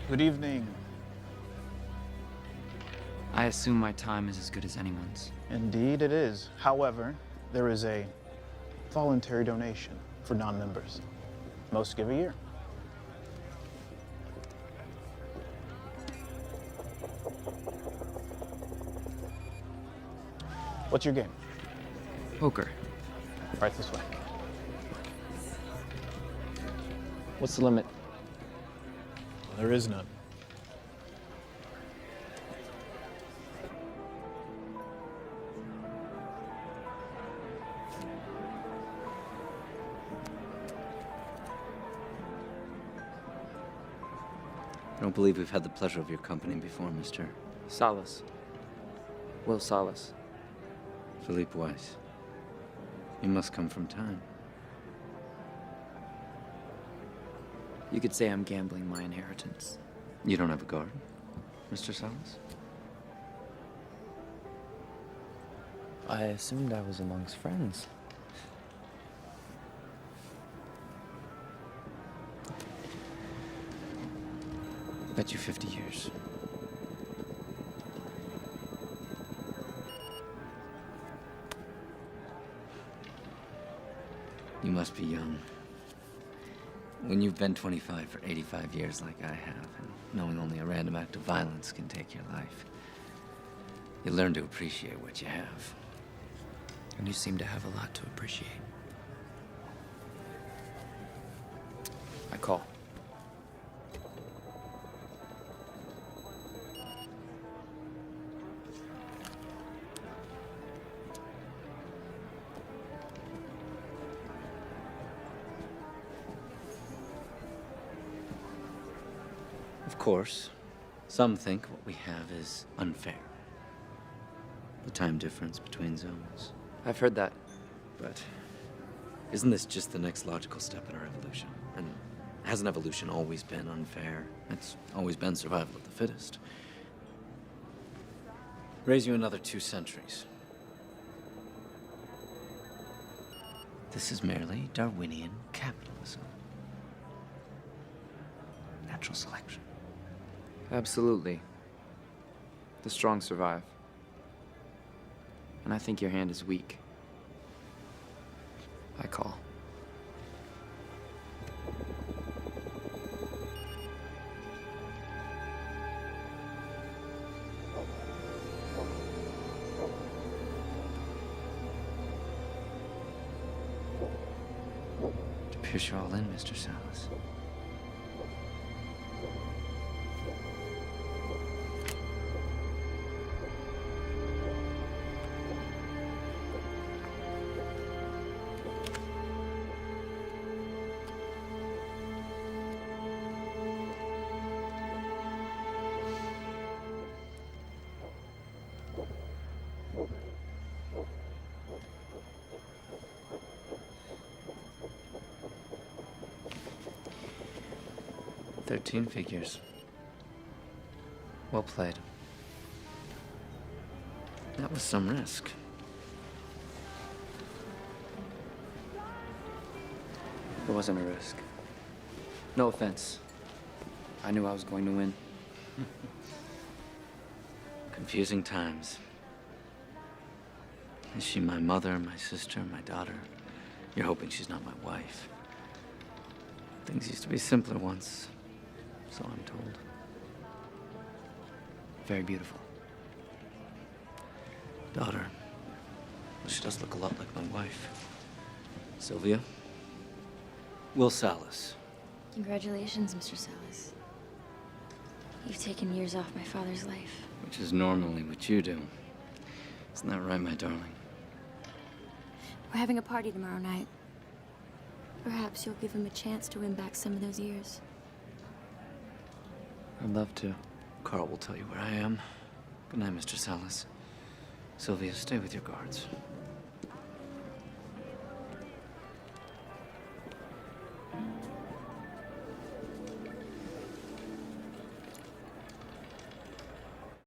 Good evening. I assume my time is as good as anyone's. Indeed it is. However, there is a voluntary donation for non-members. Most give a year. What's your game? Poker. Right this way. What's the limit? There is none. I don't believe we've had the pleasure of your company before, Mr. Salas. Will Salas. Philippe Weiss. You must come from time. You could say I'm gambling my inheritance. You don't have a garden, Mr. Salas? I assumed I was amongst friends. Bet you 50 years. You must be young. When you've been 25 for 85 years like I have, and knowing only a random act of violence can take your life, you learn to appreciate what you have. And you seem to have a lot to appreciate. I call. Of course, some think what we have is unfair. The time difference between zones. I've heard that. But isn't this just the next logical step in our evolution? And hasn't evolution always been unfair? It's always been survival of the fittest. Raise you another 2 centuries. This is merely Darwinian capitalism. Natural selection. Absolutely. The strong survive. And I think your hand is weak. I call. To pierce you all in, Mr. Salas. $13 figures. Well played. That was some risk. It wasn't a risk. No offense. I knew I was going to win. Confusing times. Is she my mother, my sister, my daughter? You're hoping she's not my wife. Things used to be simpler once, so I'm told. Very beautiful. Daughter. Well, she does look a lot like my wife. Sylvia. Will Salas. Congratulations, Mr. Salas. You've taken years off my father's life. Which is normally what you do. Isn't that right, my darling? We're having a party tomorrow night. Perhaps you'll give him a chance to win back some of those years. I'd love to. Carl will tell you where I am. Good night, Mr. Salas. Sylvia, stay with your guards.